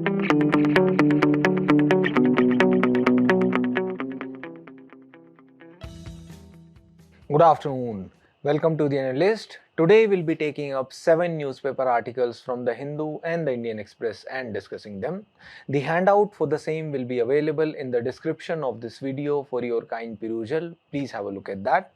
Good afternoon. Welcome to the Analyst. Today we'll be taking up 7 newspaper articles from the Hindu and the Indian Express and discussing them. The handout for the same will be available in the description of this video for your kind perusal. Please have a look at that.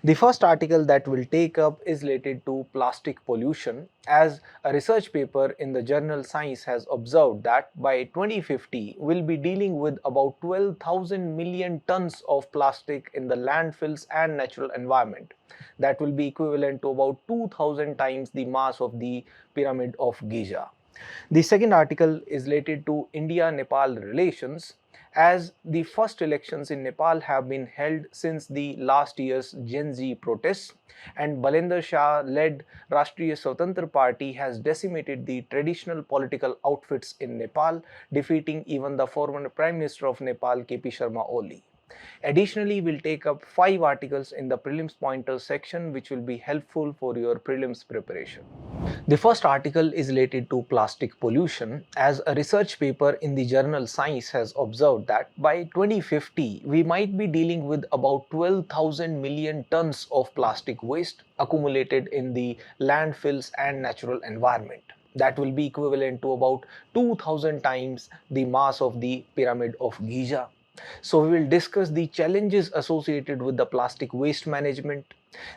The first article that we'll take up is related to plastic pollution, as a research paper in the journal Science has observed that by 2050 we'll be dealing with about 12,000 million tons of plastic in the landfills and natural environment. That will be equivalent to about 2,000 times the mass of the pyramid of Giza. The second article is related to India-Nepal relations, as the first elections in Nepal have been held since the last year's Gen Z protests, and Balender Shah-led Rashtriya Swatantra Party has decimated the traditional political outfits in Nepal, defeating even the former Prime Minister of Nepal, KP Sharma Oli. Additionally, we'll take up 5 articles in the prelims pointers section which will be helpful for your prelims preparation. The first article is related to plastic pollution, as a research paper in the journal Science has observed that by 2050 we might be dealing with about 12,000 million tons of plastic waste accumulated in the landfills and natural environment. That will be equivalent to about 2,000 times the mass of the pyramid of Giza. So we will discuss the challenges associated with the plastic waste management,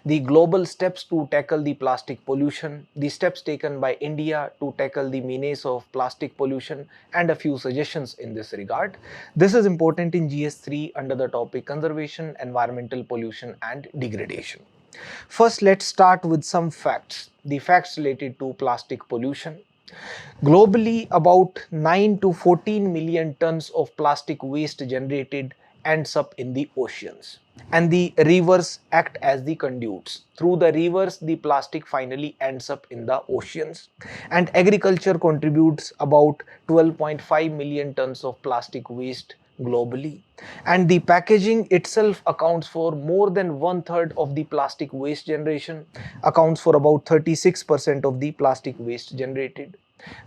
the global steps to tackle the plastic pollution, the steps taken by India to tackle the menace of plastic pollution, and a few suggestions in this regard. This is important in GS3 under the topic Conservation, Environmental Pollution and Degradation. First, let's start with some facts. The facts related to plastic pollution. Globally, about 9 to 14 million tons of plastic waste generated ends up in the oceans, and the rivers act as the conduits. Through the rivers, the plastic finally ends up in the oceans, and agriculture contributes about 12.5 million tons of plastic waste globally, and the packaging itself accounts for more than 1/3 of the plastic waste generation, accounts for about 36% of the plastic waste generated.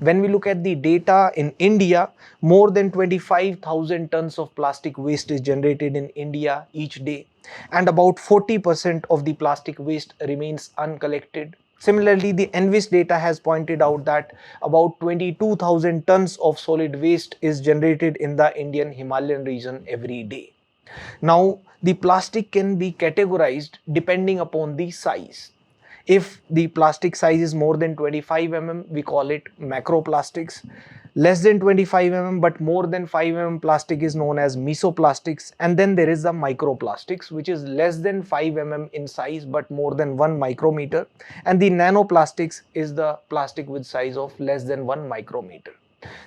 When we look at the data in India, more than 25,000 tons of plastic waste is generated in India each day, and about 40% of the plastic waste remains uncollected. Similarly, the Envis data has pointed out that about 22,000 tons of solid waste is generated in the Indian Himalayan region every day. Now, the plastic can be categorized depending upon the size. If the plastic size is more than 25 mm, we call it macroplastics. Less than 25 mm but more than 5 mm plastic is known as mesoplastics. And then there is the microplastics, which is less than 5 mm in size but more than 1 micrometer. And the nanoplastics is the plastic with size of less than 1 micrometer.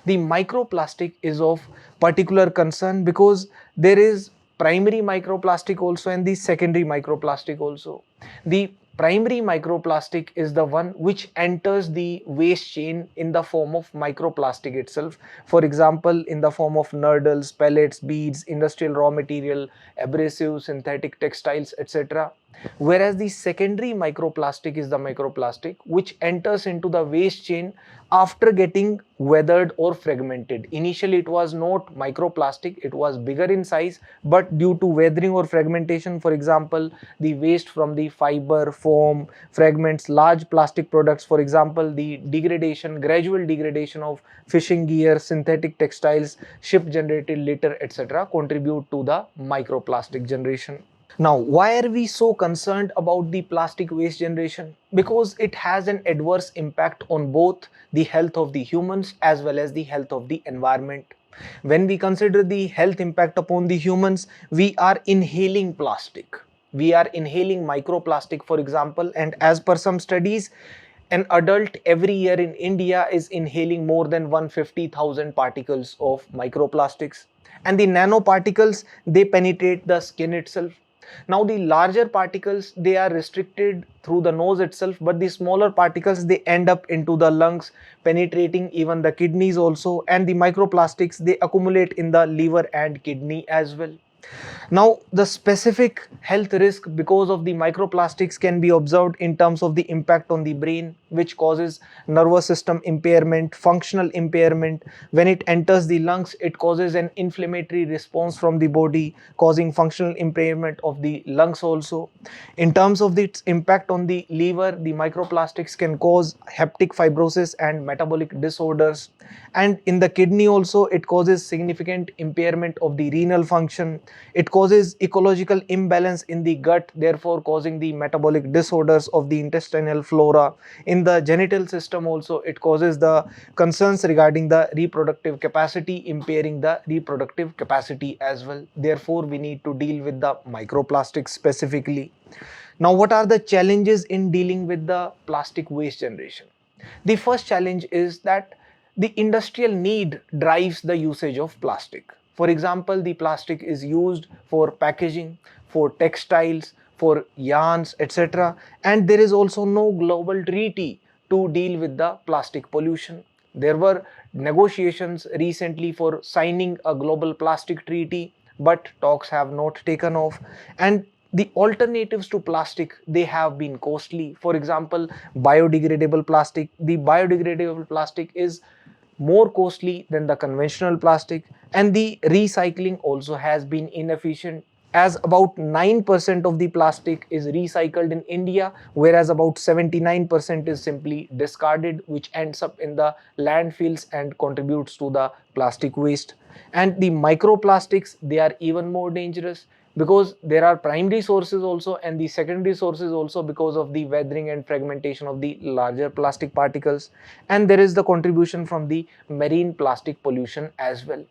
The microplastic is of particular concern because there is primary microplastic also and the secondary microplastic also. The primary microplastic is the one which enters the waste chain in the form of microplastic itself. For example, in the form of nurdles, pellets, beads, industrial raw material, abrasives, synthetic textiles, etc. Whereas the secondary microplastic is the microplastic which enters into the waste chain after getting weathered or fragmented. Initially it was not microplastic, it was bigger in size, but due to weathering or fragmentation, for example, the waste from the fiber, foam, fragments, large plastic products, for example, the degradation, gradual degradation of fishing gear, synthetic textiles, ship generated litter, etc. contribute to the microplastic generation. Now, why are we so concerned about the plastic waste generation? Because it has an adverse impact on both the health of the humans as well as the health of the environment. When we consider the health impact upon the humans, we are inhaling plastic. We are inhaling microplastic, for example, and as per some studies, an adult every year in India is inhaling more than 150,000 particles of microplastics. And the nanoparticles, they penetrate the skin itself. Now the larger particles, they are restricted through the nose itself, but the smaller particles, they end up into the lungs, penetrating even the kidneys also, and the microplastics, they accumulate in the liver and kidney as well. Now, the specific health risk because of the microplastics can be observed in terms of the impact on the brain, which causes nervous system impairment, functional impairment. When it enters the lungs, it causes an inflammatory response from the body, causing functional impairment of the lungs also. In terms of its impact on the liver, the microplastics can cause hepatic fibrosis and metabolic disorders. And in the kidney also, it causes significant impairment of the renal function. It causes ecological imbalance in the gut, therefore causing the metabolic disorders of the intestinal flora. In the genital system also, it causes the concerns regarding the reproductive capacity, impairing the reproductive capacity as well. Therefore, we need to deal with the microplastics specifically. Now, what are the challenges in dealing with the plastic waste generation? The first challenge is that the industrial need drives the usage of plastic. For example, the plastic is used for packaging, for textiles, for yarns, etc. And there is also no global treaty to deal with the plastic pollution. There were negotiations recently for signing a global plastic treaty, but talks have not taken off. And the alternatives to plastic, they have been costly. For example, biodegradable plastic. The biodegradable plastic is more costly than the conventional plastic, and the recycling also has been inefficient, as about 9% of the plastic is recycled in India, whereas about 79% is simply discarded, which ends up in the landfills and contributes to the plastic waste. And the microplastics, they are even more dangerous, because there are primary sources also and the secondary sources also, because of the weathering and fragmentation of the larger plastic particles. And there is the contribution from the marine plastic pollution as well.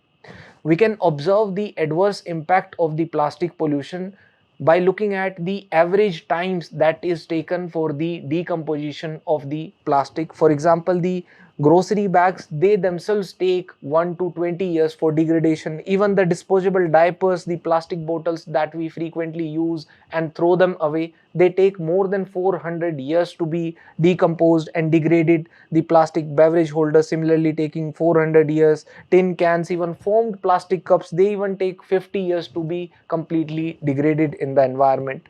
We can observe the adverse impact of the plastic pollution by looking at the average times that is taken for the decomposition of the plastic. For example, the grocery bags, they themselves take 1 to 20 years for degradation. Even the disposable diapers, the plastic bottles that we frequently use and throw them away, they take more than 400 years to be decomposed and degraded. The plastic beverage holder similarly taking 400 years. Tin cans, even foamed plastic cups, they even take 50 years to be completely degraded in the environment.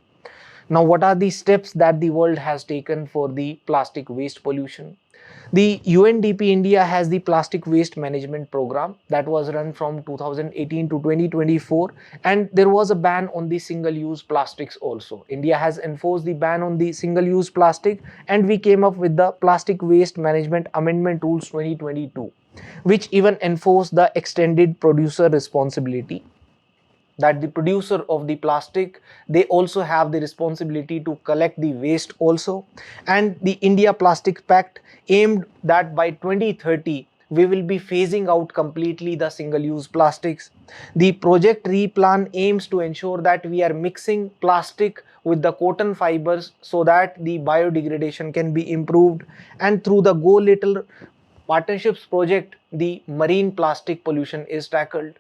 Now, what are the steps that the world has taken for the plastic waste pollution? The UNDP India has the plastic waste management program that was run from 2018 to 2024, and there was a ban on the single-use plastics also. India has enforced the ban on the single-use plastic, and we came up with the Plastic Waste Management Amendment Rules 2022, which even enforce the extended producer responsibility, that the producer of the plastic, they also have the responsibility to collect the waste also. And the India Plastic Pact aimed that by 2030 we will be phasing out completely the single-use plastics. The Project Replan aims to ensure that we are mixing plastic with the cotton fibers so that the biodegradation can be improved. And through the Go Little Partnerships project, the marine plastic pollution is tackled.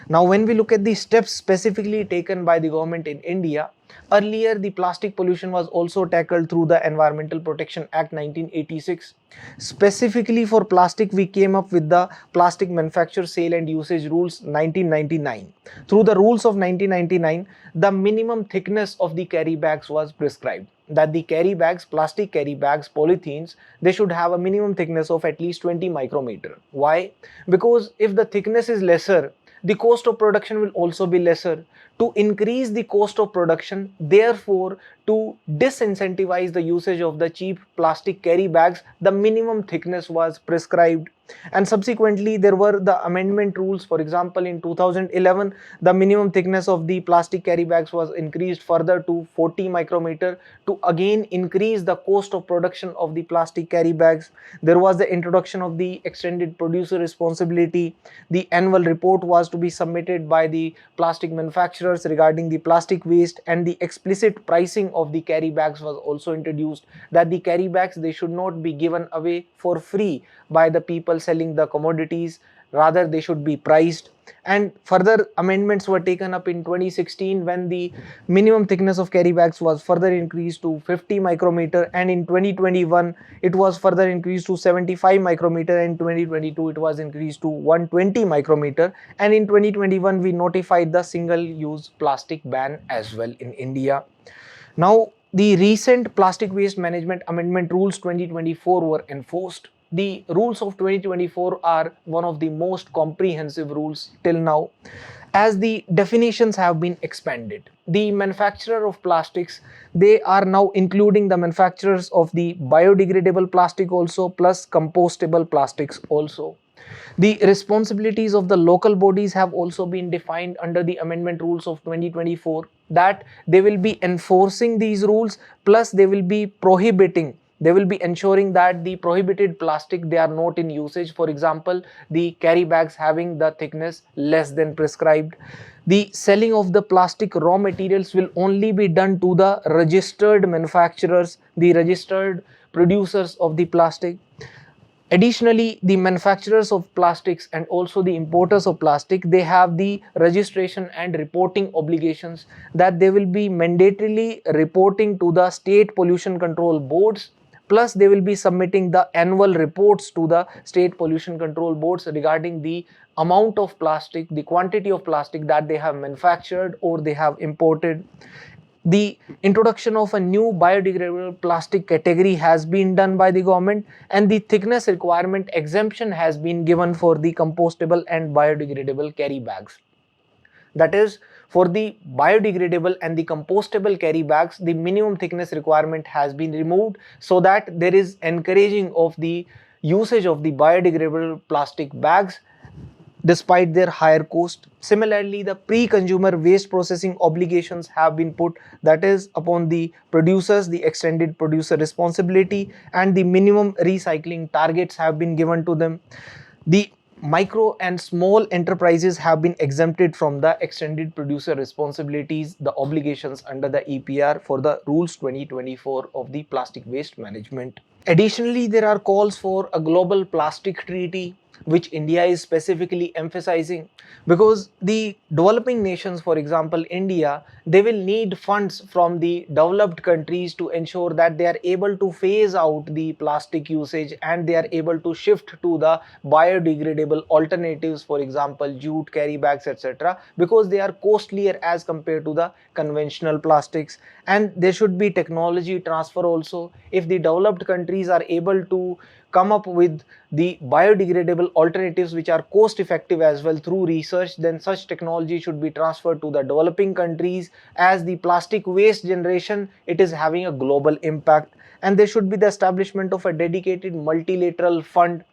Now, when we look at the steps specifically taken by the government in India, earlier the plastic pollution was also tackled through the Environmental Protection Act 1986. Specifically for plastic, we came up with the Plastic Manufacture, Sale and Usage Rules 1999. Through the rules of 1999, the minimum thickness of the carry bags was prescribed, that the carry bags, plastic carry bags, polythenes, they should have a minimum thickness of at least 20 micrometer. Why? Because if the thickness is lesser, the cost of production will also be lesser. To increase the cost of production, therefore, to disincentivize the usage of the cheap plastic carry bags, the minimum thickness was prescribed. And subsequently, there were the amendment rules. For example, in 2011, the minimum thickness of the plastic carry bags was increased further to 40 micrometer to again increase the cost of production of the plastic carry bags. There was the introduction of the extended producer responsibility. The annual report was to be submitted by the plastic manufacturers regarding the plastic waste, and the explicit pricing of the carry bags was also introduced, that the carry bags, they should not be given away for free by the people selling the commodities, rather they should be priced. And further amendments were taken up in 2016 when the minimum thickness of carry bags was further increased to 50 micrometer, and in 2021 it was further increased to 75 micrometer, and in 2022 it was increased to 120 micrometer, and in 2021 we notified the single use plastic ban as well in India. Now, the recent Plastic Waste Management Amendment Rules 2024 were enforced. The rules of 2024 are one of the most comprehensive rules till now, as the definitions have been expanded. The manufacturer of plastics, they are now including the manufacturers of the biodegradable plastic also, plus compostable plastics also. The responsibilities of the local bodies have also been defined under the amendment rules of 2024, that they will be enforcing these rules, plus they will be prohibiting, they will be ensuring that the prohibited plastic, they are not in usage. For example, the carry bags having the thickness less than prescribed. The selling of the plastic raw materials will only be done to the registered manufacturers, the registered producers of the plastic. Additionally, the manufacturers of plastics and also the importers of plastic, they have the registration and reporting obligations, that they will be mandatorily reporting to the state pollution control boards, plus they will be submitting the annual reports to the state pollution control boards regarding the amount of plastic, the quantity of plastic that they have manufactured or they have imported. The introduction of a new biodegradable plastic category has been done by the government, and the thickness requirement exemption has been given for the compostable and biodegradable carry bags. That is, for the biodegradable and the compostable carry bags, the minimum thickness requirement has been removed, so that there is encouraging of the usage of the biodegradable plastic bags despite their higher cost. Similarly, the pre-consumer waste processing obligations have been put, that is upon the producers, the extended producer responsibility, and the minimum recycling targets have been given to them. The micro and small enterprises have been exempted from the extended producer responsibilities, the obligations under the EPR for the rules 2024 of the plastic waste management. Additionally, there are calls for a global plastic treaty, which India is specifically emphasizing, because the developing nations, for example India, they will need funds from the developed countries to ensure that they are able to phase out the plastic usage and they are able to shift to the biodegradable alternatives, for example jute carry bags, etc., because they are costlier as compared to the conventional plastics. And there should be technology transfer also. If the developed countries are able to come up with the biodegradable alternatives which are cost effective as well through research, then such technology should be transferred to the developing countries, as the plastic waste generation, it is having a global impact. And there should be the establishment of a dedicated multilateral fund,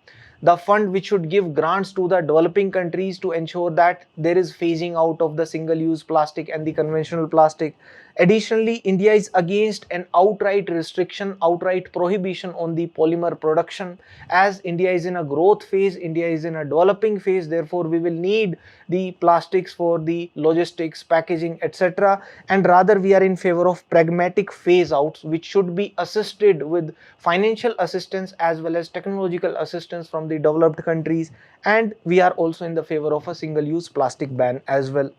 the fund which should give grants to the developing countries to ensure that there is phasing out of the single use plastic and the conventional plastic. Additionally, India is against an outright restriction, outright prohibition on the polymer production, as India is in a growth phase, India is in a developing phase, therefore we will need the plastics for the logistics, packaging, etc. And rather we are in favor of pragmatic phase outs, which should be assisted with financial assistance as well as technological assistance from the developed countries. And we are also in the favor of a single use plastic ban as well.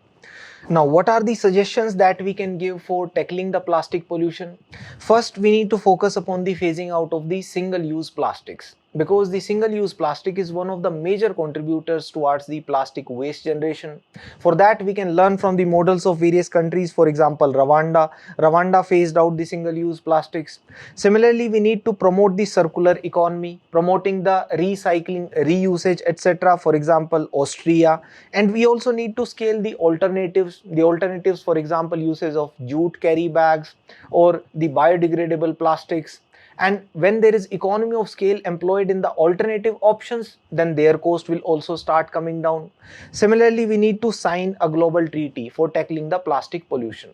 Now, what are the suggestions that we can give for tackling the plastic pollution? First, we need to focus upon the phasing out of the single-use plastics, because the single-use plastic is one of the major contributors towards the plastic waste generation. For that, we can learn from the models of various countries. For example, Rwanda. Rwanda phased out the single-use plastics. Similarly, we need to promote the circular economy, promoting the recycling, reusage, etc. For example, Austria. And we also need to scale the alternatives. The alternatives, for example, uses of jute carry bags or the biodegradable plastics. And when there is economy of scale employed in the alternative options, then their cost will also start coming down. Similarly, we need to sign a global treaty for tackling the plastic pollution.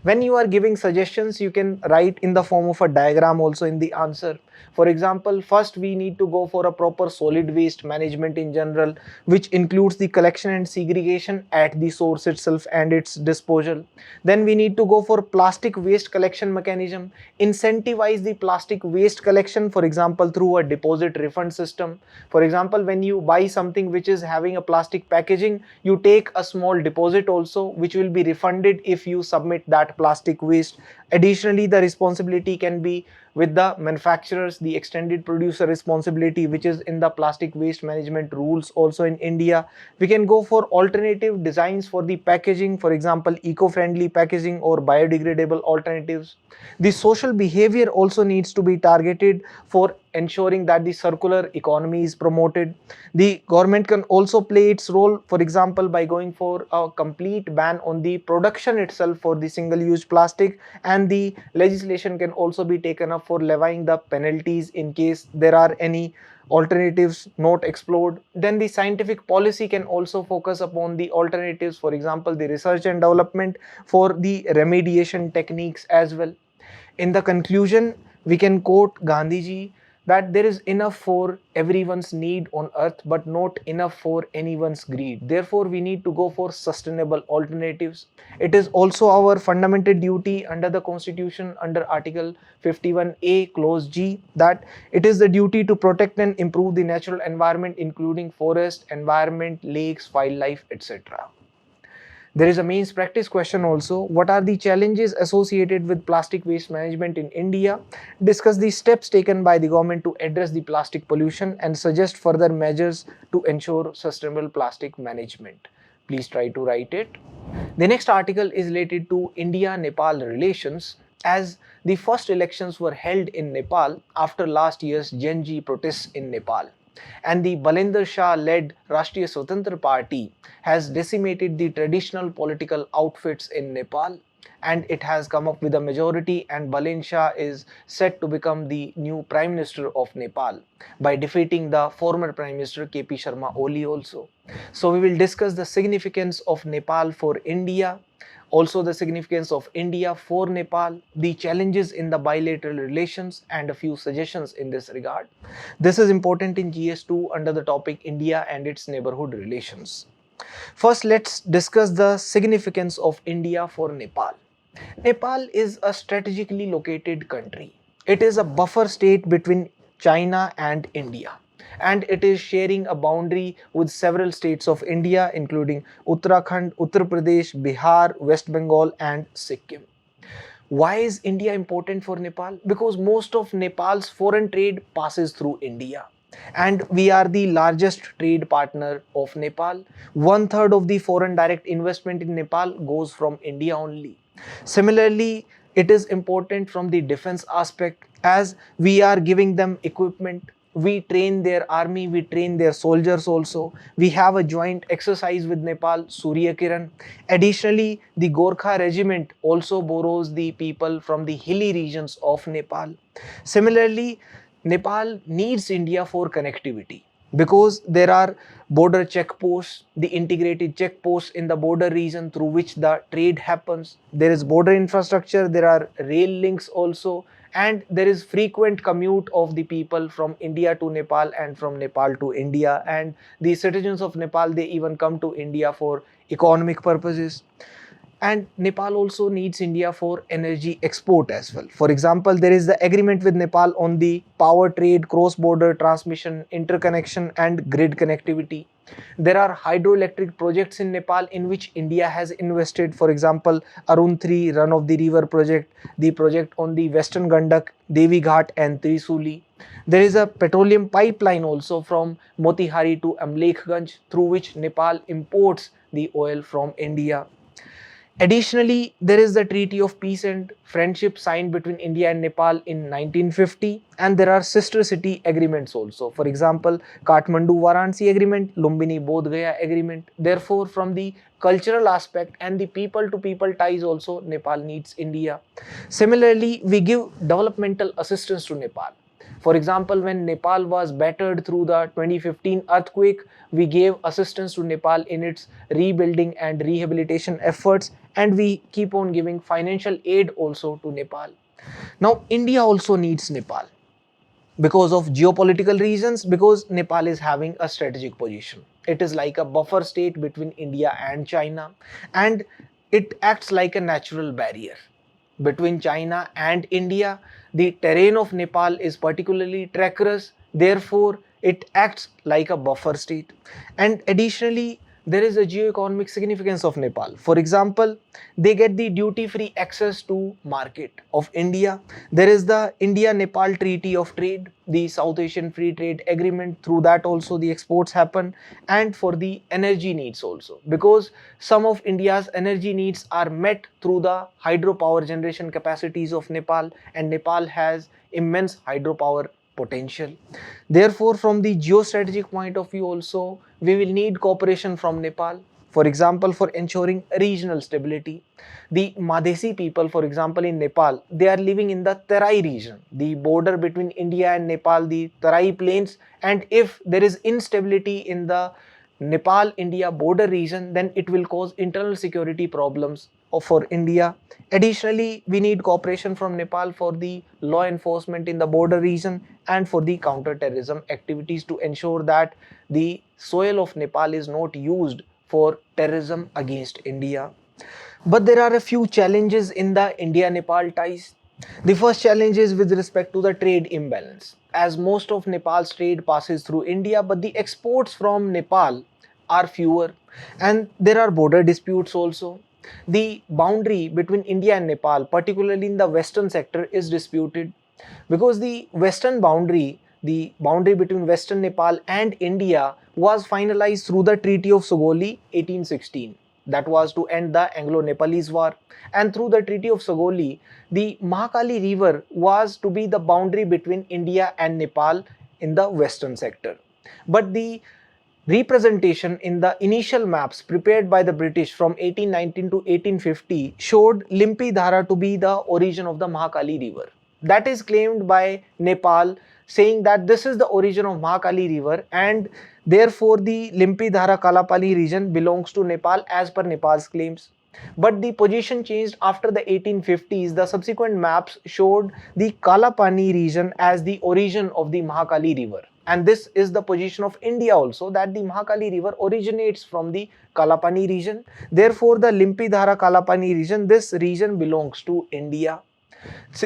When you are giving suggestions, you can write in the form of a diagram also in the answer. For example, first we need to go for a proper solid waste management in general, which includes the collection and segregation at the source itself and its disposal. Then we need to go for plastic waste collection mechanism, incentivize the plastic waste collection, for example, through a deposit refund system. For example, when you buy something which is having a plastic packaging, you take a small deposit also, which will be refunded if you submit that plastic waste. Additionally, the responsibility can be with the manufacturers, the extended producer responsibility, which is in the plastic waste management rules also in India. We can go for alternative designs for the packaging, for example, eco-friendly packaging or biodegradable alternatives. The social behavior also needs to be targeted for ensuring that the circular economy is promoted. The government can also play its role, for example, by going for a complete ban on the production itself for the single-use plastic, and the legislation can also be taken up for levying the penalties in case there are any alternatives not explored. Then the scientific policy can also focus upon the alternatives, for example, the research and development for the remediation techniques as well. In the conclusion, we can quote Gandhiji that there is enough for everyone's need on earth but not enough for anyone's greed. Therefore, we need to go for sustainable alternatives. It is also our fundamental duty under the Constitution, under Article 51A Clause G, that it is the duty to protect and improve the natural environment, including forest, environment, lakes, wildlife, etc. There is a mains practice question also. What are the challenges associated with plastic waste management in India? Discuss the steps taken by the government to address the plastic pollution and suggest further measures to ensure sustainable plastic management. Please try to write it. The next article is related to India-Nepal relations, as the first elections were held in Nepal after last year's Gen Z protests in Nepal, and the Balender Shah-led Rashtriya Swatantra Party has decimated the traditional political outfits in Nepal, and it has come up with a majority, and Balender Shah is set to become the new Prime Minister of Nepal by defeating the former Prime Minister KP Sharma Oli also. So we will discuss the significance of Nepal for India, also the significance of India for Nepal, the challenges in the bilateral relations, and a few suggestions in this regard. This is important in GS2 under the topic India and its neighborhood relations. First, let's discuss the significance of India for Nepal. Nepal is a strategically located country. It is a buffer state between China and India, and it is sharing a boundary with several states of India, including Uttarakhand, Uttar Pradesh, Bihar, West Bengal, and Sikkim. Why is India important for Nepal? Because most of Nepal's foreign trade passes through India, and we are the largest trade partner of Nepal. 1/3 of the foreign direct investment in Nepal goes from India only. Similarly, it is important from the defense aspect, as we are giving them equipment. We train their army, we train their soldiers also. We have a joint exercise with Nepal, Surya Kiran. Additionally, the Gorkha regiment also borrows the people from the hilly regions of Nepal. Similarly, Nepal needs India for connectivity, because there are border checkposts, the integrated checkposts in the border region through which the trade happens. There is border infrastructure, there are rail links also, and there is frequent commute of the people from India to Nepal and from Nepal to India, and the citizens of Nepal, they even come to India for economic purposes. And Nepal also needs India for energy export as well. For example, there is the agreement with Nepal on the power trade, cross-border transmission, interconnection, and grid connectivity. There are hydroelectric projects in Nepal in which India has invested. For example, Arun 3 run of the river project, the project on the Western Gandak, Devi Ghat, and Trisuli. There is a petroleum pipeline also from Motihari to Amlekhganj, through which Nepal imports the oil from India. Additionally, there is the Treaty of Peace and Friendship signed between India and Nepal in 1950, and there are sister city agreements also. For example, Kathmandu-Varanasi Agreement, Lumbini-Bodh Gaya Agreement. Therefore, from the cultural aspect and the people-to-people ties also, Nepal needs India. Similarly, we give developmental assistance to Nepal. For example, when Nepal was battered through the 2015 earthquake, we gave assistance to Nepal in its rebuilding and rehabilitation efforts, and we keep on giving financial aid also to Nepal. Now, India also needs Nepal because of geopolitical reasons, because Nepal is having a strategic position. It is like a buffer state between India and China, and it acts like a natural barrier between China and India. The terrain of Nepal is particularly treacherous, therefore it acts like a buffer state. And additionally, there is a geo-economic significance of Nepal. For example, they get the duty-free access to market of India. There is the India-Nepal Treaty of Trade, the South Asian Free Trade Agreement. Through that also the exports happen, and for the energy needs also, because some of India's energy needs are met through the hydropower generation capacities of Nepal, and Nepal has immense hydropower potential. Therefore, from the geostrategic point of view also, we will need cooperation from Nepal. For example, for ensuring regional stability. The Madhesi people, for example, in Nepal, they are living in the Terai region, the border between India and Nepal, the Terai plains. And if there is instability in the Nepal-India border region, then it will cause internal security problems for India. Additionally, we need cooperation from Nepal for the law enforcement in the border region and for the counter-terrorism activities to ensure that the soil of Nepal is not used for terrorism against India. But there are a few challenges in the India-Nepal ties. The first challenge is with respect to the trade imbalance, as most of Nepal's trade passes through India, but the exports from Nepal are fewer, and there are border disputes also. The boundary between India and Nepal, particularly in the western sector, is disputed, because the boundary between western Nepal and India was finalized through the Treaty of Sogoli 1816. That was to end the Anglo-Nepalese War. And through the Treaty of Sogoli, the Mahakali River was to be the boundary between India and Nepal in the western sector. But the representation in the initial maps prepared by the British from 1819 to 1850 showed Limpi Dhara to be the origin of the Mahakali River. That is claimed by Nepal, saying that this is the origin of Mahakali River, and therefore the Limpi Dhara Kalapani region belongs to Nepal as per Nepal's claims. But the position changed after the 1850s. The subsequent maps showed the Kalapani region as the origin of the Mahakali River. And this is the position of India also, that the Mahakali River originates from the Kalapani region. Therefore, the Limpi Dhara Kalapani region, this region belongs to India.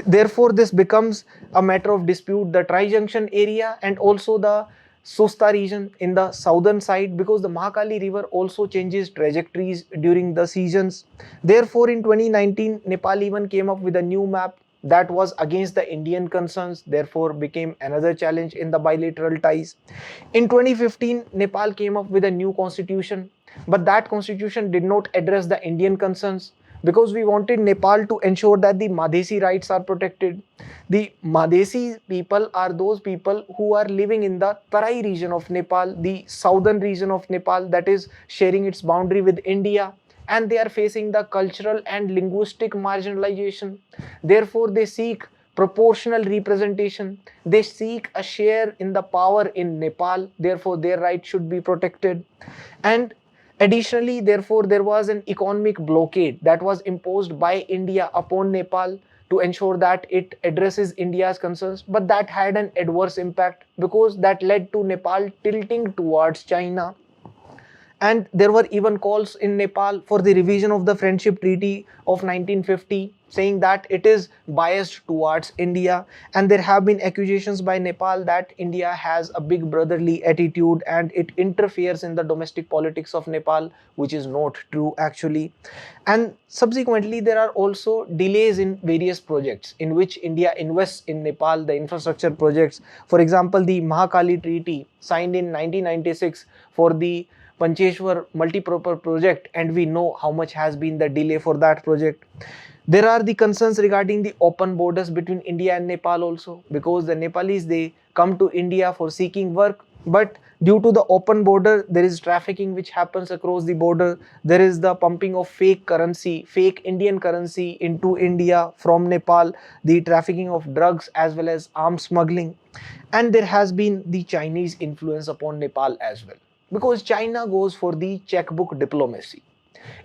Therefore, this becomes a matter of dispute, the Tri-Junction area and also the Susta region in the southern side, because the Mahakali River also changes trajectories during the seasons. Therefore, in 2019, Nepal even came up with a new map that was against the Indian concerns, therefore became another challenge in the bilateral ties. In 2015, Nepal came up with a new constitution, but that constitution did not address the Indian concerns, because we wanted Nepal to ensure that the Madhesi rights are protected. The Madhesi people are those people who are living in the Tarai region of Nepal, the southern region of Nepal that is sharing its boundary with India, and they are facing the cultural and linguistic marginalization. Therefore, they seek proportional representation. They seek a share in the power in Nepal. Therefore, their rights should be protected. And additionally, therefore, there was an economic blockade that was imposed by India upon Nepal to ensure that it addresses India's concerns, but that had an adverse impact, because that led to Nepal tilting towards China. And there were even calls in Nepal for the revision of the Friendship Treaty of 1950, saying that it is biased towards India. And there have been accusations by Nepal that India has a big brotherly attitude and it interferes in the domestic politics of Nepal, which is not true actually. And subsequently, there are also delays in various projects in which India invests in Nepal, the infrastructure projects. For example, the Mahakali Treaty signed in 1996 for the Pancheshwar multi-purpose project, and we know how much has been the delay for that project. There are the concerns regarding the open borders between India and Nepal also, because the Nepalese, they come to India for seeking work, but due to the open border, there is trafficking which happens across the border. There is the pumping of fake currency, fake Indian currency into India from Nepal, the trafficking of drugs as well as arms smuggling. And there has been the Chinese influence upon Nepal as well, because China goes for the checkbook diplomacy.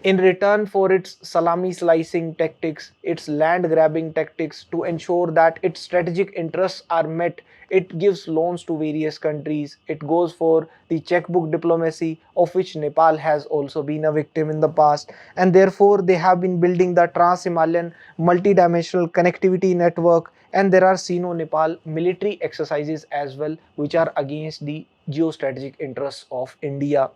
In return for its salami slicing tactics, its land grabbing tactics, to ensure that its strategic interests are met, it gives loans to various countries. It goes for the checkbook diplomacy, of which Nepal has also been a victim in the past. And therefore, they have been building the Trans-Himalayan multidimensional connectivity network. And there are Sino-Nepal military exercises as well, which are against the geostrategic interests of India.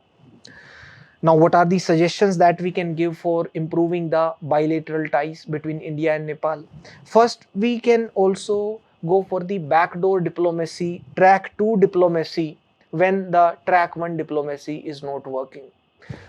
Now, what are the suggestions that we can give for improving the bilateral ties between India and Nepal? First, we can also go for the backdoor diplomacy, track 2 diplomacy when the track 1 diplomacy is not working.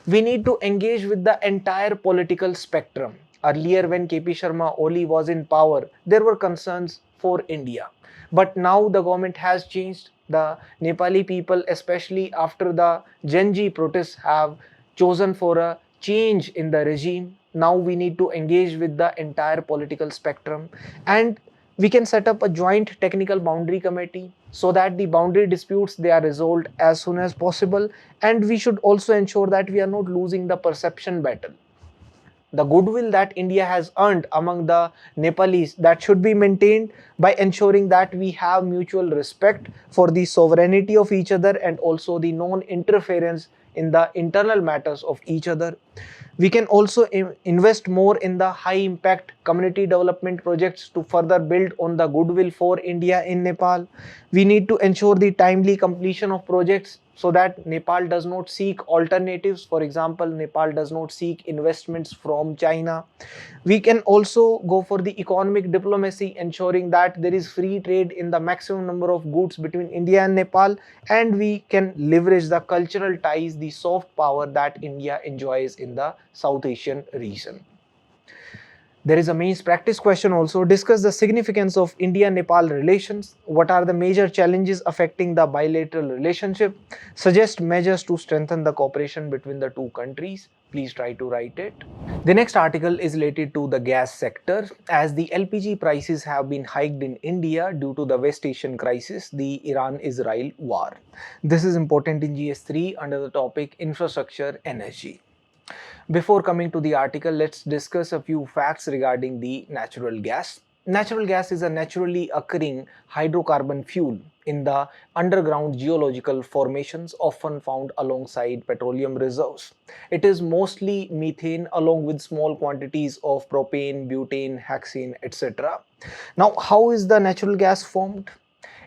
We need to engage with the entire political spectrum. Earlier, when KP Sharma Oli was in power, there were concerns for India. But now the government has changed. The Nepali people, especially after the Gen Z protests, have chosen for a change in the regime. Now we need to engage with the entire political spectrum, and we can set up a joint technical boundary committee so that the boundary disputes they are resolved as soon as possible. And we should also ensure that we are not losing the perception battle. The goodwill that India has earned among the Nepalese, that should be maintained by ensuring that we have mutual respect for the sovereignty of each other and also the non-interference in the internal matters of each other. We can also invest more in the high impact community development projects to further build on the goodwill for India in Nepal. We need to ensure the timely completion of projects so that Nepal does not seek alternatives. For example, Nepal does not seek investments from China. We can also go for the economic diplomacy, ensuring that there is free trade in the maximum number of goods between India and Nepal, and we can leverage the cultural ties, the soft power that India enjoys in the South Asian region. There is a mains practice question also. Discuss the significance of India-Nepal relations. What are the major challenges affecting the bilateral relationship? Suggest measures to strengthen the cooperation between the two countries. Please try to write it. The next article is related to the gas sector. As the LPG prices have been hiked in India due to the West Asian crisis, the Iran-Israel war. This is important in GS3 under the topic Infrastructure Energy. Before coming to the article, let's discuss a few facts regarding the natural gas. Natural gas is a naturally occurring hydrocarbon fuel in the underground geological formations often found alongside petroleum reserves. It is mostly methane along with small quantities of propane, butane, hexane, etc. Now, how is the natural gas formed?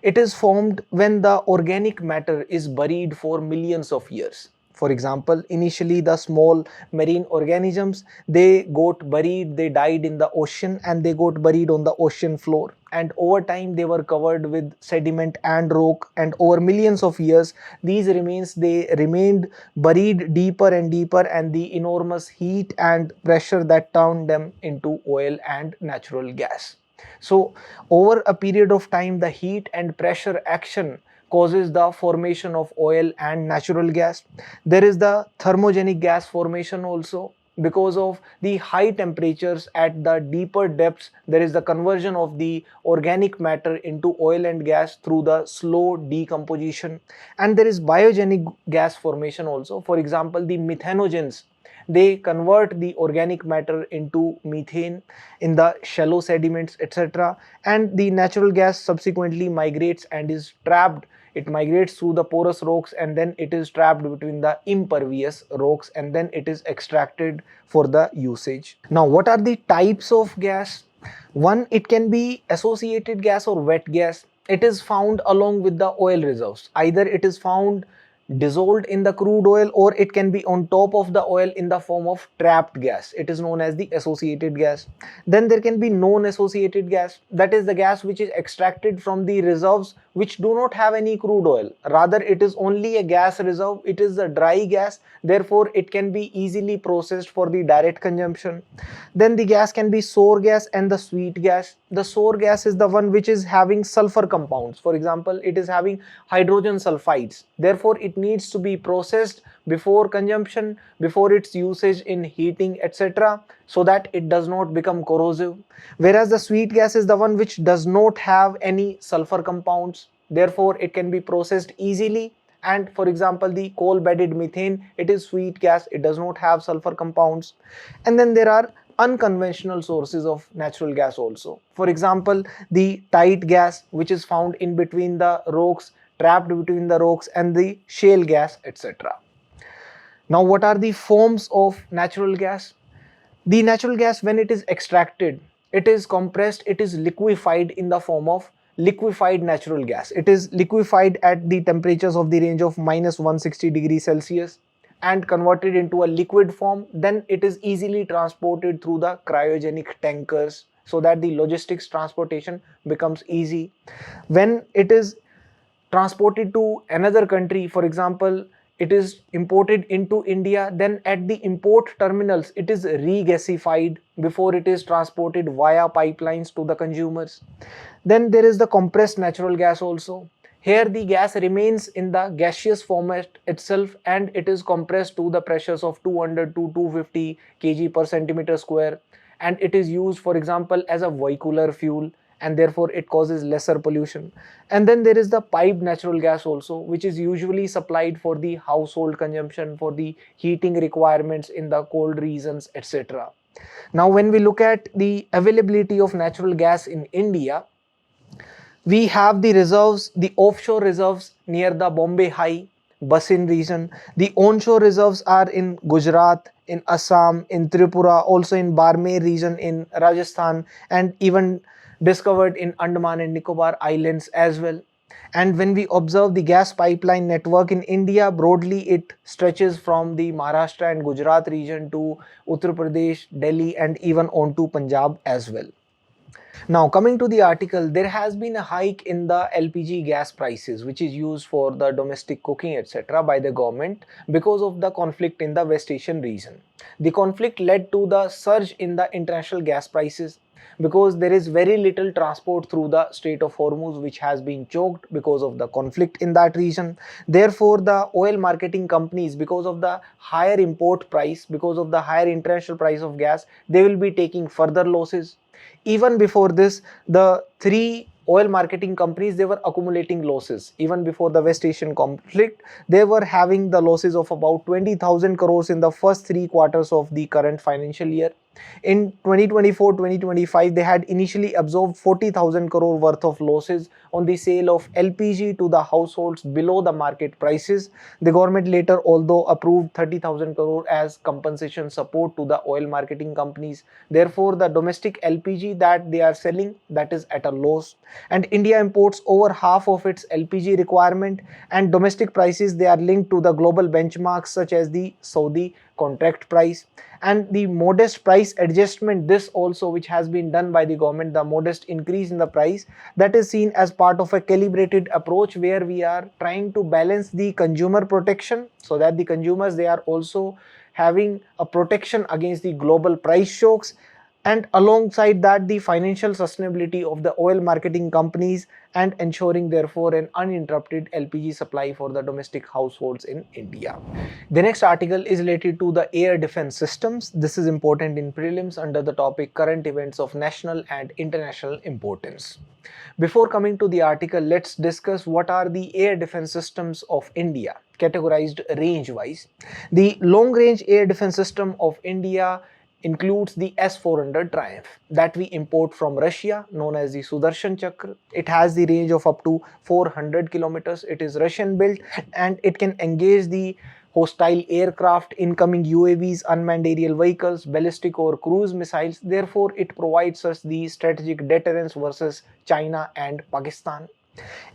It is formed when the organic matter is buried for millions of years. For example, initially the small marine organisms, they got buried, they died in the ocean and they got buried on the ocean floor. And over time they were covered with sediment and rock, and over millions of years these remains, they remained buried deeper and deeper, and the enormous heat and pressure that turned them into oil and natural gas. So over a period of time, the heat and pressure action causes the formation of oil and natural gas. There is the thermogenic gas formation also. Because of the high temperatures at the deeper depths, there is the conversion of the organic matter into oil and gas through the slow decomposition. And there is biogenic gas formation also. For example, the methanogens, they convert the organic matter into methane in the shallow sediments, etc. And the natural gas subsequently migrates and is trapped. It migrates through the porous rocks and then it is trapped between the impervious rocks, and then it is extracted for the usage. Now, what are the types of gas? One, it can be associated gas or wet gas. It is found along with the oil reserves. Either it is found dissolved in the crude oil, or it can be on top of the oil in the form of trapped gas. It is known as the associated gas. Then there can be non-associated gas. That is the gas which is extracted from the reserves which do not have any crude oil. Rather, it is only a gas reserve. It is a dry gas. Therefore, it can be easily processed for the direct consumption. Then the gas can be sour gas and the sweet gas. The sour gas is the one which is having sulfur compounds. For example, it is having hydrogen sulfides. Therefore, it needs to be processed before consumption, before its usage in heating, etc., so that it does not become corrosive. Whereas the sweet gas is the one which does not have any sulfur compounds. Therefore, it can be processed easily. And for example, the coal-bedded methane, it is sweet gas. It does not have sulfur compounds. And then there are unconventional sources of natural gas also. For example, the tight gas, which is found in between the rocks, trapped between the rocks, and the shale gas, etc. Now, what are the forms of natural gas? The natural gas, when it is extracted, it is compressed, it is liquefied in the form of liquefied natural gas. It is liquefied at the temperatures of the range of minus 160 degrees Celsius. and converted into a liquid form, then it is easily transported through the cryogenic tankers so that the logistics transportation becomes easy. When it is transported to another country, for example, it is imported into India, then at the import terminals it is regasified before it is transported via pipelines to the consumers. Then there is the compressed natural gas also. Here the gas remains in the gaseous format itself and it is compressed to the pressures of 200 to 250 kg per centimeter square, and it is used, for example, as a vehicular fuel, and therefore it causes lesser pollution. And then there is the piped natural gas also, which is usually supplied for the household consumption, for the heating requirements in the cold regions, etc. Now when we look at the availability of natural gas in India, we have the reserves, the offshore reserves near the Bombay High Basin region. The onshore reserves are in Gujarat, in Assam, in Tripura, also in Barmer region in Rajasthan, and even discovered in Andaman and Nicobar Islands as well. And when we observe the gas pipeline network in India, broadly it stretches from the Maharashtra and Gujarat region to Uttar Pradesh, Delhi, and even on to Punjab as well. Now coming to the article, there has been a hike in the LPG gas prices which is used for the domestic cooking, etc. by the government because of the conflict in the West Asian region. The conflict led to the surge in the international gas prices because there is very little transport through the Strait of Hormuz, which has been choked because of the conflict in that region. Therefore the oil marketing companies, because of the higher import price, because of the higher international price of gas, they will be taking further losses. Even before this, the three oil marketing companies, they were accumulating losses. Even before the West Asian conflict, they were having the losses of about 20,000 crores in the first 3 quarters of the current financial year. In 2024-2025, they had initially absorbed 40,000 crore worth of losses on the sale of LPG to the households below the market prices. The government later, although approved 30,000 crore as compensation support to the oil marketing companies. Therefore, the domestic LPG that they are selling, that is at a loss. And India imports over half of its LPG requirement, and domestic prices, they are linked to the global benchmarks such as the Saudi contract price. And the modest price adjustment, this also which has been done by the government, the modest increase in the price, that is seen as part of a calibrated approach where we are trying to balance the consumer protection so that the consumers, they are also having a protection against the global price shocks, and alongside that the financial sustainability of the oil marketing companies, and ensuring therefore an uninterrupted LPG supply for the domestic households in India. The next article is related to the air defense systems. This is important in prelims under the topic current events of national and international importance. Before coming to the article, let's discuss what are the air defense systems of India categorized range wise. The long range air defense system of India includes the S-400 Triumph that we import from Russia, known as the Sudarshan Chakra. It has the range of up to 400 kilometers. It is Russian built and it can engage the hostile aircraft, incoming UAVs, unmanned aerial vehicles, ballistic or cruise missiles. Therefore, it provides us the strategic deterrence versus China and Pakistan.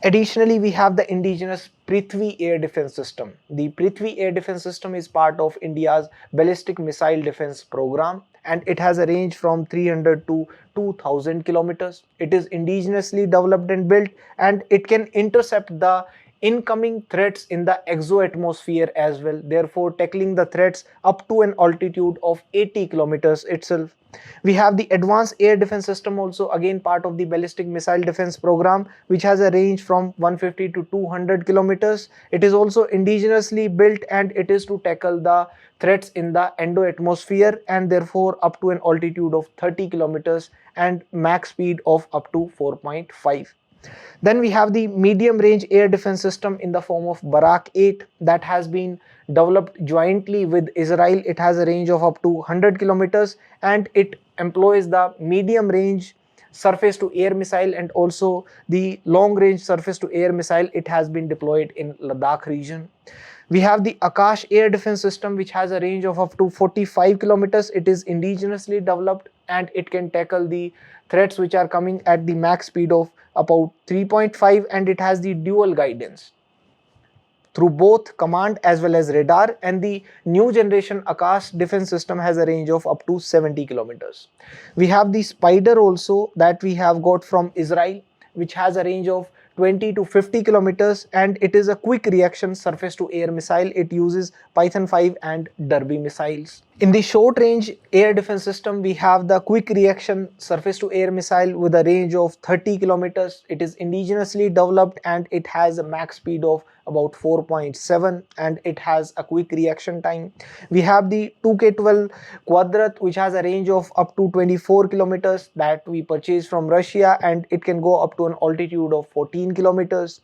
Additionally, we have the indigenous Prithvi air defense system. The Prithvi air defense system is part of India's ballistic missile defense program, and it has a range from 300 to 2000 kilometers. It is indigenously developed and built, and it can intercept the incoming threats in the exoatmosphere as well, therefore tackling the threats up to an altitude of 80 kilometers itself. We have the advanced air defense system, also again part of the ballistic missile defense program, which has a range from 150 to 200 kilometers. It is also indigenously built and it is to tackle the threats in the endo-atmosphere, and therefore up to an altitude of 30 kilometers and max speed of up to 4.5. Then we have the medium range air defense system in the form of Barak 8 that has been developed jointly with Israel. It has a range of up to 100 kilometers and it employs the medium range surface to air missile and also the long range surface to air missile. It has been deployed in Ladakh region. We have the Akash air defense system, which has a range of up to 45 kilometers. It is indigenously developed and it can tackle the threats which are coming at the max speed of about 3.5, and it has the dual guidance. through both command as well as radar, and the new generation Akash defense system has a range of up to 70 kilometers. We have the Spider also that we have got from Israel, which has a range of 20 to 50 kilometers, and it is a quick reaction surface to air missile. It uses Python 5 and Derby missiles. In the short range air defense system, we have the quick reaction surface to air missile with a range of 30 kilometers. It is indigenously developed and it has a max speed of about 4.7 and it has a quick reaction time. We have the 2K12 Quadrat, which has a range of up to 24 kilometers that we purchased from Russia, and it can go up to an altitude of 14 kilometers.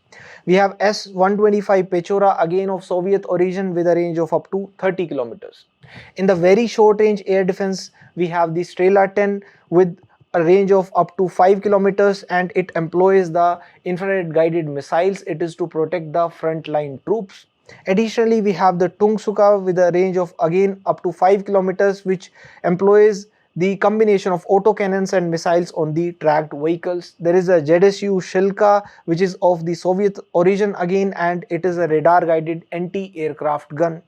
We have S-125 Pechora, again of Soviet origin, with a range of up to 30 kilometers. In the very short range air defense, we have the Strela 10 with a range of up to 5 kilometers, and it employs the infrared guided missiles. It is to protect the frontline troops. Additionally, we have the Tungsuka with a range of again up to 5 kilometers, which employs the combination of autocannons and missiles on the tracked vehicles. There is a ZSU Shilka, which is of the Soviet origin again, and it is a radar guided anti-aircraft gun.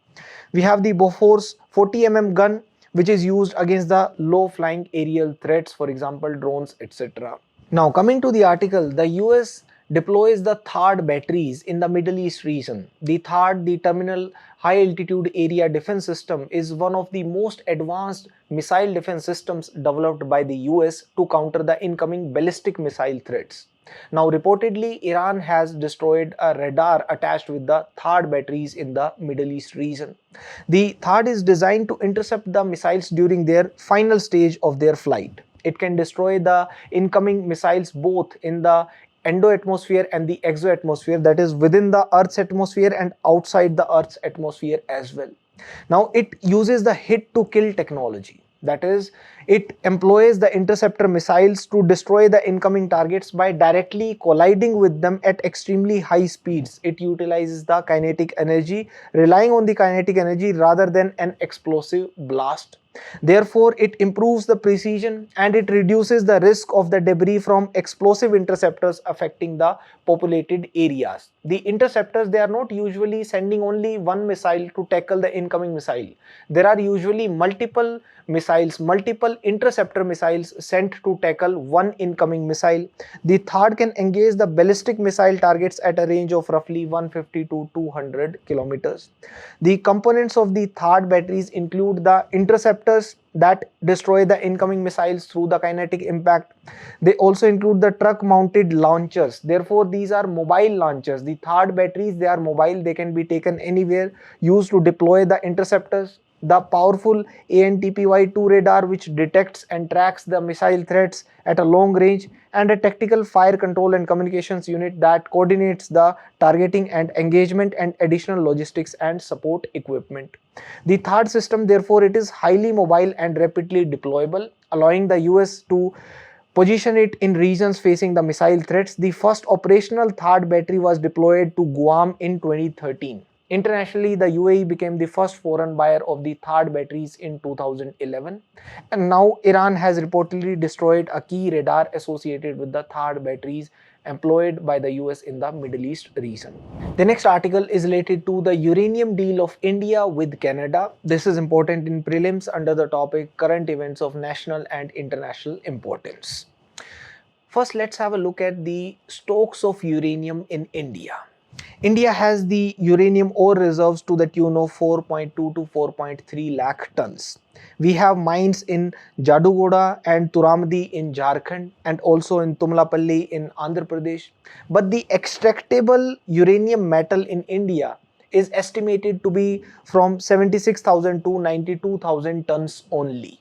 We have the Bofors 40mm gun, which is used against the low-flying aerial threats, for example drones, etc. Now coming to the article, the US deploys the THAAD batteries in the Middle East region. The THAAD, the Terminal High Altitude Area Defense System, is one of the most advanced missile defense systems developed by the US to counter the incoming ballistic missile threats. Now reportedly, Iran has destroyed a radar attached with the THAAD batteries in the Middle East region. The THAAD is designed to intercept the missiles during their final stage of their flight. It can destroy the incoming missiles both in the endoatmosphere and the exoatmosphere, that is within the Earth's atmosphere and outside the Earth's atmosphere as well. Now it uses the hit to kill technology. That is, it employs the interceptor missiles to destroy the incoming targets by directly colliding with them at extremely high speeds. It utilizes the kinetic energy, relying on the kinetic energy rather than an explosive blast. Therefore, it improves the precision and it reduces the risk of the debris from explosive interceptors affecting the populated areas. The interceptors, they are not usually sending only one missile to tackle the incoming missile. There are usually multiple missiles, multiple interceptor missiles sent to tackle one incoming missile. The THAAD can engage the ballistic missile targets at a range of roughly 150 to 200 kilometers. The components of the THAAD batteries include the interceptors that destroy the incoming missiles through the kinetic impact. They also include the truck mounted launchers. Therefore, these are mobile launchers. The THAAD batteries, they are mobile, they can be taken anywhere, used to deploy the interceptors. The powerful ANTPY-2 radar, which detects and tracks the missile threats at a long range, and a tactical fire control and communications unit that coordinates the targeting and engagement and additional logistics and support equipment. The THAAD system, therefore, it is highly mobile and rapidly deployable, allowing the US to position it in regions facing the missile threats. The first operational THAAD battery was deployed to Guam in 2013. Internationally, the UAE became the first foreign buyer of the THAAD batteries in 2011, and now Iran has reportedly destroyed a key radar associated with the THAAD batteries employed by the US in the Middle East region. The next article is related to the uranium deal of India with Canada. This is important in prelims under the topic current events of national and international importance. First, let's have a look at the stocks of uranium in India. India has the uranium ore reserves to the tune of 4.2 to 4.3 lakh tons. We have mines in Jadugoda and Turamadi in Jharkhand and also in Tumlapalli in Andhra Pradesh. But the extractable uranium metal in India is estimated to be from 76,000 to 92,000 tons only.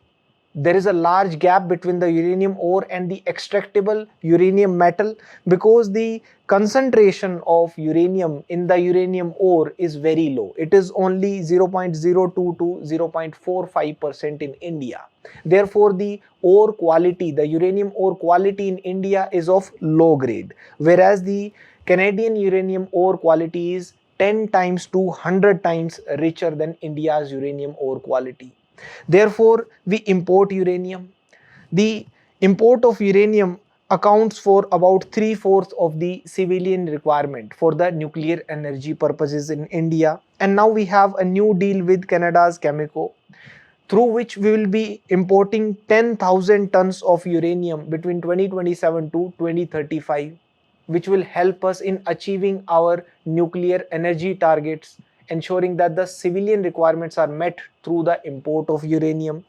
There is a large gap between the uranium ore and the extractable uranium metal because the concentration of uranium in the uranium ore is very low. It is only 0.02 to 0.45% in India. Therefore, the ore quality, the uranium ore quality in India is of low grade, whereas the Canadian uranium ore quality is 10 times to 100 times richer than India's uranium ore quality. Therefore, we import uranium. The import of uranium accounts for about 3/4 of the civilian requirement for the nuclear energy purposes in India. And now we have a new deal with Canada's Cameco, through which we will be importing 10,000 tons of uranium between 2027 to 2035, which will help us in achieving our nuclear energy targets, ensuring that the civilian requirements are met through the import of uranium.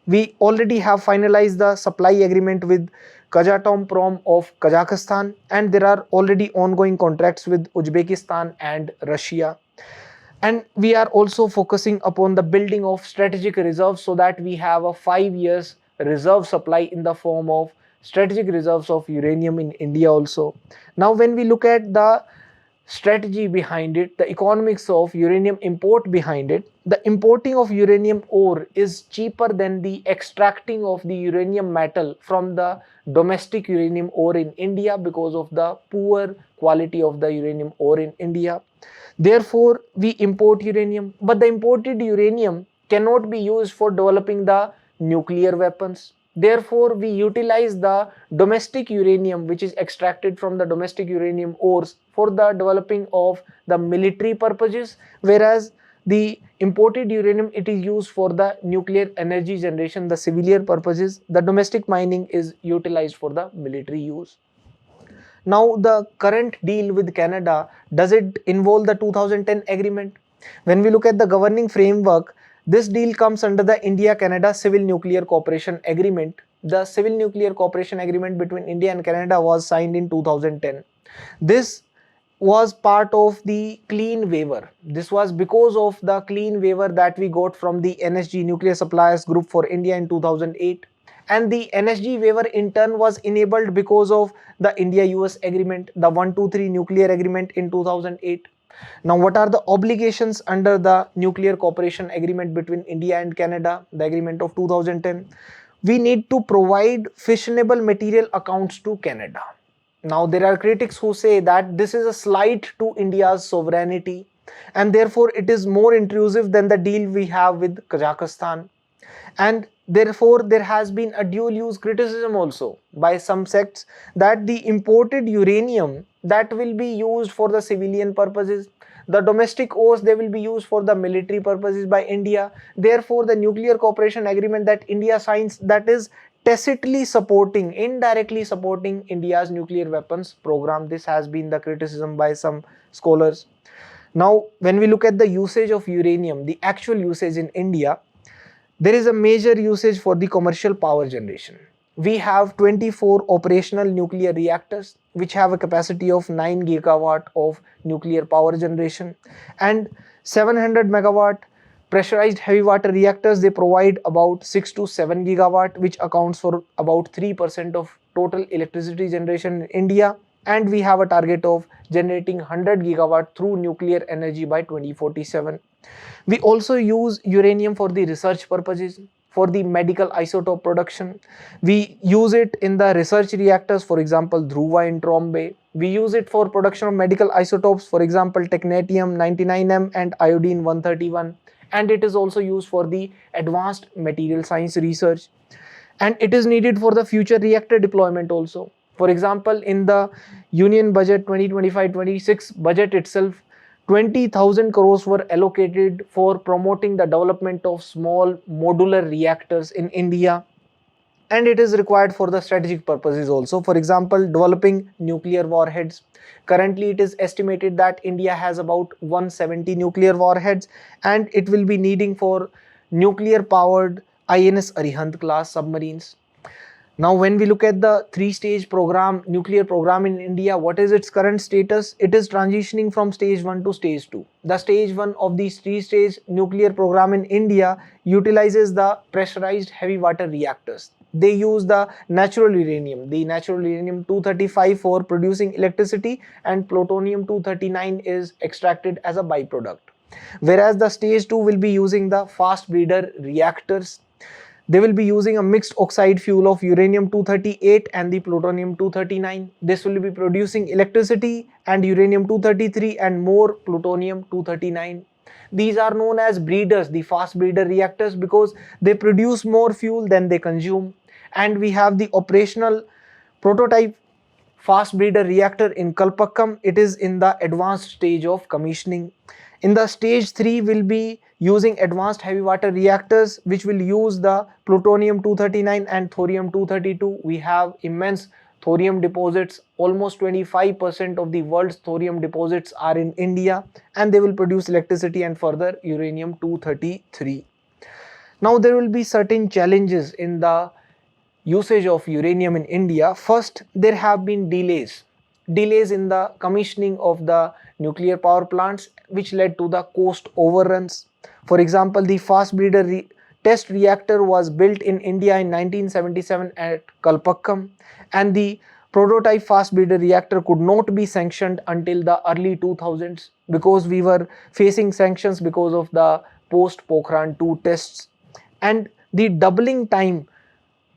We already have finalized the supply agreement with Kazatomprom of Kazakhstan, and there are already ongoing contracts with Uzbekistan and Russia. And we are also focusing upon the building of strategic reserves so that we have a 5 years reserve supply in the form of strategic reserves of uranium in India also. Now when we look at the strategy behind it, the economics of uranium import behind it, the importing of uranium ore is cheaper than the extracting of the uranium metal from the domestic uranium ore in India because of the poor quality of the uranium ore in India. Therefore, we import uranium, but the imported uranium cannot be used for developing the nuclear weapons. Therefore, we utilize the domestic uranium which is extracted from the domestic uranium ores for the developing of the military purposes, whereas the imported uranium, it is used for the nuclear energy generation, the civilian purposes. The domestic mining is utilized for the military use. Now the current deal with Canada, does it involve the 2010 agreement? When we look at the governing framework, this deal comes under the India-Canada Civil Nuclear Cooperation Agreement. The Civil Nuclear Cooperation Agreement between India and Canada was signed in 2010. This was part of the clean waiver. This was because of the clean waiver that we got from the NSG Nuclear Suppliers Group for India in 2008. And the NSG waiver in turn was enabled because of the India-US agreement, the 123 nuclear agreement in 2008. Now, what are the obligations under the nuclear cooperation agreement between India and Canada, the agreement of 2010? We need to provide fissionable material accounts to Canada. Now, there are critics who say that this is a slight to India's sovereignty, and therefore it is more intrusive than the deal we have with Kazakhstan. And therefore there has been a dual use criticism also by some sects that the imported uranium that will be used for the civilian purposes, the domestic ores, they will be used for the military purposes by India. Therefore the nuclear cooperation agreement that India signs, that is tacitly supporting, indirectly supporting India's nuclear weapons program. This has been the criticism by some scholars. Now when we look at the usage of uranium, the actual usage in India, there is a major usage for the commercial power generation. We have 24 operational nuclear reactors which have a capacity of 9 gigawatt of nuclear power generation, and 700 megawatt pressurized heavy water reactors, they provide about 6 to 7 gigawatt, which accounts for about 3% of total electricity generation in India. And we have a target of generating 100 gigawatt through nuclear energy by 2047. We also use uranium for the research purposes, for the medical isotope production. We use it in the research reactors, for example, Dhruva in Trombay. We use it for production of medical isotopes, for example, technetium 99M and iodine 131. And it is also used for the advanced material science research. And it is needed for the future reactor deployment also. For example, in the Union Budget 2025-26 budget itself, 20,000 crores were allocated for promoting the development of small modular reactors in India, and it is required for the strategic purposes also. For example, developing nuclear warheads. Currently, it is estimated that India has about 170 nuclear warheads, and it will be needing for nuclear powered INS Arihant class submarines. Now, when we look at the three-stage program, nuclear program in India, what is its current status? It is transitioning from stage 1 to stage 2. The stage 1 of the three-stage nuclear program in India utilizes the pressurized heavy water reactors. They use the natural uranium 235 for producing electricity, and plutonium 239 is extracted as a byproduct. Whereas the stage 2 will be using the fast breeder reactors. They will be using a mixed oxide fuel of uranium 238 and the plutonium 239. This will be producing electricity and uranium 233 and more plutonium 239. These are known as breeders, the fast breeder reactors, because they produce more fuel than they consume. And we have the operational prototype fast breeder reactor in Kalpakkam. It is in the advanced stage of commissioning. In the stage 3, will be using advanced heavy water reactors which will use the plutonium 239 and thorium 232. We have immense thorium deposits. Almost 25% of the world's thorium deposits are in India, and they will produce electricity and further uranium 233. Now there will be certain challenges in the usage of uranium in India. First, there have been delays in the commissioning of the nuclear power plants, which led to the cost overruns. For example, the fast breeder test reactor was built in India in 1977 at Kalpakkam, and the prototype fast breeder reactor could not be sanctioned until the early 2000s because we were facing sanctions because of the post Pokhran 2 tests. And the doubling time,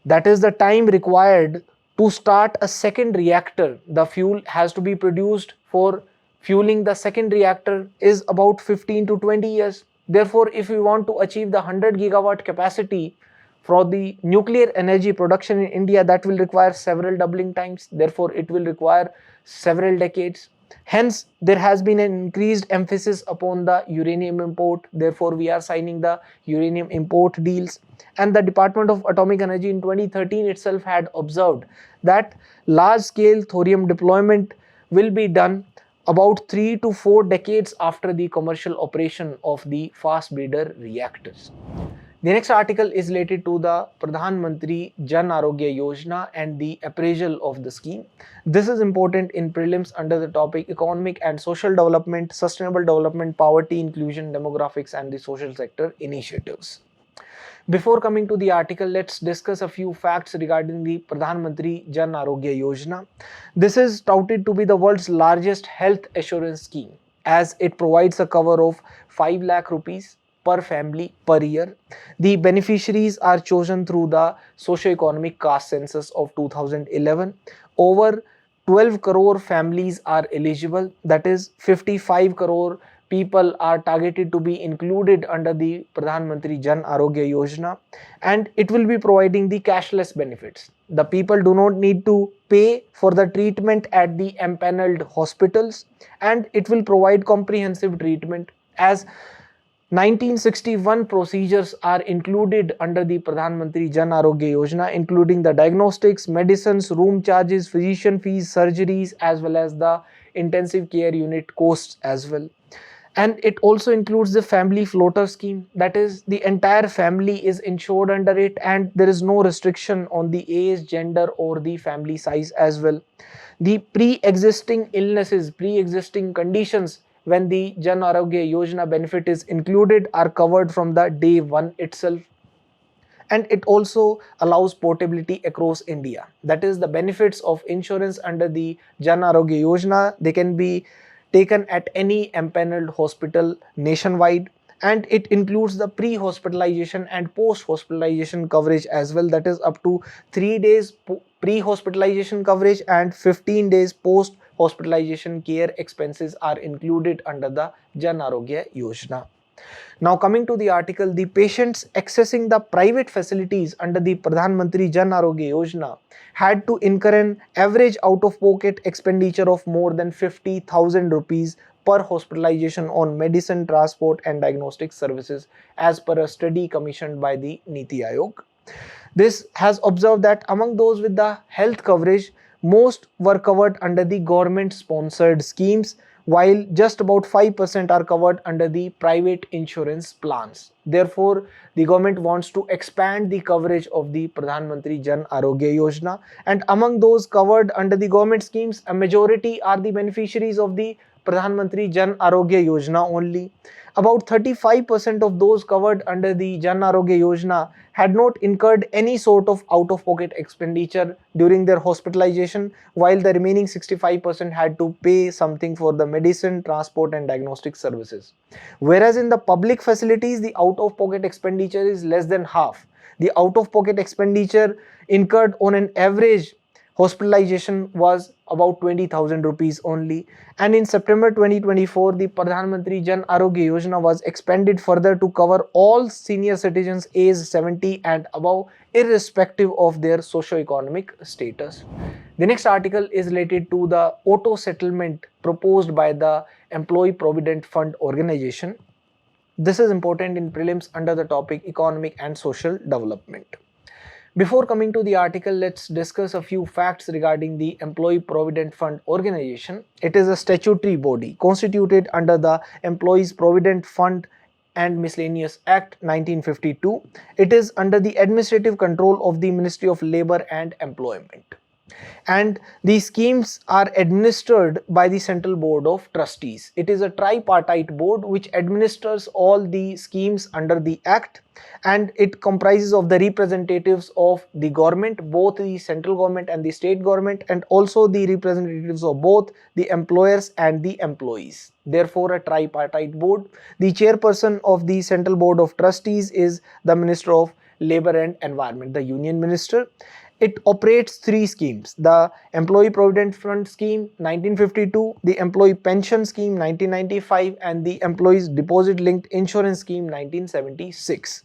that is the time required to start a second reactor, the fuel has to be produced for fueling the second reactor, is about 15 to 20 years. Therefore, if we want to achieve the 100 gigawatt capacity for the nuclear energy production in India, that will require several doubling times. Therefore, it will require several decades. Hence, there has been an increased emphasis upon the uranium import. Therefore, we are signing the uranium import deals. And the Department of Atomic Energy in 2013 itself had observed that large-scale thorium deployment will be done about 3 to 4 decades after the commercial operation of the fast breeder reactors. The next article is related to the Pradhan Mantri Jan Arogya Yojana and the appraisal of the scheme. This is important in prelims under the topic Economic and Social Development, Sustainable Development, Poverty, Inclusion, Demographics and the Social Sector Initiatives. Before coming to the article, let's discuss a few facts regarding the Pradhan Mantri Jan Arogya Yojana. This is touted to be the world's largest health assurance scheme, as it provides a cover of 5 lakh rupees per family per year. The beneficiaries are chosen through the socio-economic caste census of 2011. Over 12 crore families are eligible, that is 55 crore people are targeted to be included under the Pradhan Mantri Jan Arogya Yojana, and it will be providing the cashless benefits. The people do not need to pay for the treatment at the empaneled hospitals, and it will provide comprehensive treatment, as 1961 procedures are included under the Pradhan Mantri Jan Arogya Yojana, including the diagnostics, medicines, room charges, physician fees, surgeries, as well as the intensive care unit costs as well. And it also includes the family floater scheme, that is the entire family is insured under it, and there is no restriction on the age, gender or the family size as well. The pre-existing illnesses, pre-existing conditions when the Jan Arogya Yojana benefit is included are covered from the day one itself. And it also allows portability across India. That is the benefits of insurance under the Jan Arogya Yojana. They can be taken at any empaneled hospital nationwide, and it includes the pre-hospitalization and post-hospitalization coverage as well. That is up to 3 days pre-hospitalization coverage and 15 days post-hospitalization care expenses are included under the Jan Arogya Yojana. Now coming to the article, the patients accessing the private facilities under the Pradhan Mantri Jan Arogya Yojana had to incur an average out-of-pocket expenditure of more than 50,000 rupees per hospitalization on medicine, transport and diagnostic services, as per a study commissioned by the Niti Aayog. This has observed that among those with the health coverage, most were covered under the government-sponsored schemes, while just about 5% are covered under the private insurance plans. Therefore, the government wants to expand the coverage of the Pradhan Mantri Jan Arogya Yojana, and among those covered under the government schemes, a majority are the beneficiaries of the Pradhan Mantri Jan Arogya Yojana only. About 35% of those covered under the Jan Arogya Yojana had not incurred any sort of out-of-pocket expenditure during their hospitalization, while the remaining 65% had to pay something for the medicine, transport and diagnostic services. Whereas in the public facilities, the out-of-pocket expenditure is less than half. The out-of-pocket expenditure incurred on an average Hospitalization was about 20,000 rupees only. And in September 2024, the Pradhan Mantri Jan Arogya Yojana was expanded further to cover all senior citizens aged 70 and above, irrespective of their socio-economic status. The next article is related to the auto-settlement proposed by the Employee Provident Fund Organization. This is important in prelims under the topic Economic and Social Development. Before coming to the article, let's discuss a few facts regarding the Employee Provident Fund Organization. It is a statutory body constituted under the Employees Provident Fund and Miscellaneous Act 1952. It is under the administrative control of the Ministry of Labour and Employment. And these schemes are administered by the Central Board of Trustees. It is a tripartite board which administers all the schemes under the Act, and it comprises of the representatives of the government, both the central government and the state government, and also the representatives of both the employers and the employees. Therefore, a tripartite board. The chairperson of the Central Board of Trustees is the Minister of Labour and Environment, the Union Minister. It operates three schemes: the Employee Provident Fund Scheme 1952, the Employee Pension Scheme 1995, and the Employees Deposit Linked Insurance Scheme 1976.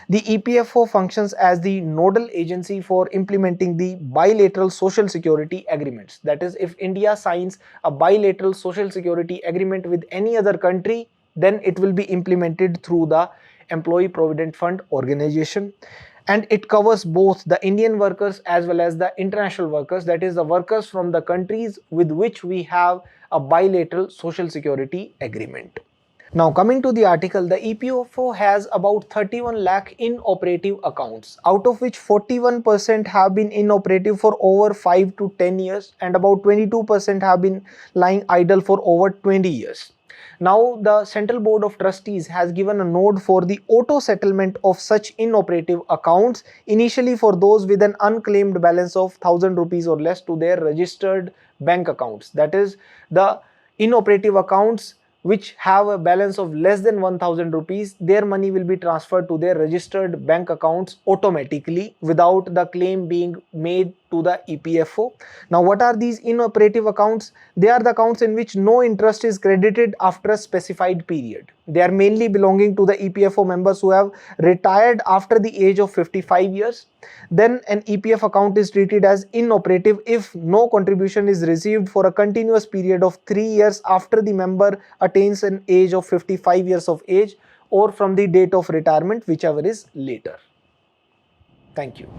The EPFO functions as the nodal agency for implementing the bilateral social security agreements. That is, if India signs a bilateral social security agreement with any other country, then it will be implemented through the Employee Provident Fund Organization. And it covers both the Indian workers as well as the international workers, that is the workers from the countries with which we have a bilateral social security agreement. Now coming to the article, the EPFO has about 31 lakh inoperative accounts, out of which 41% have been inoperative for over 5 to 10 years and about 22% have been lying idle for over 20 years. Now the Central Board of Trustees has given a node for the auto-settlement of such inoperative accounts, initially for those with an unclaimed balance of 1000 rupees or less to their registered bank accounts. That is, the inoperative accounts which have a balance of less than 1000 rupees, their money will be transferred to their registered bank accounts automatically without the claim being made to the EPFO. Now what are these inoperative accounts? They are the accounts in which no interest is credited after a specified period. They are mainly belonging to the EPFO members who have retired after the age of 55 years. Then an EPF account is treated as inoperative if no contribution is received for a continuous period of 3 years after the member attains an age of 55 years of age, or from the date of retirement, whichever is later. Thank you.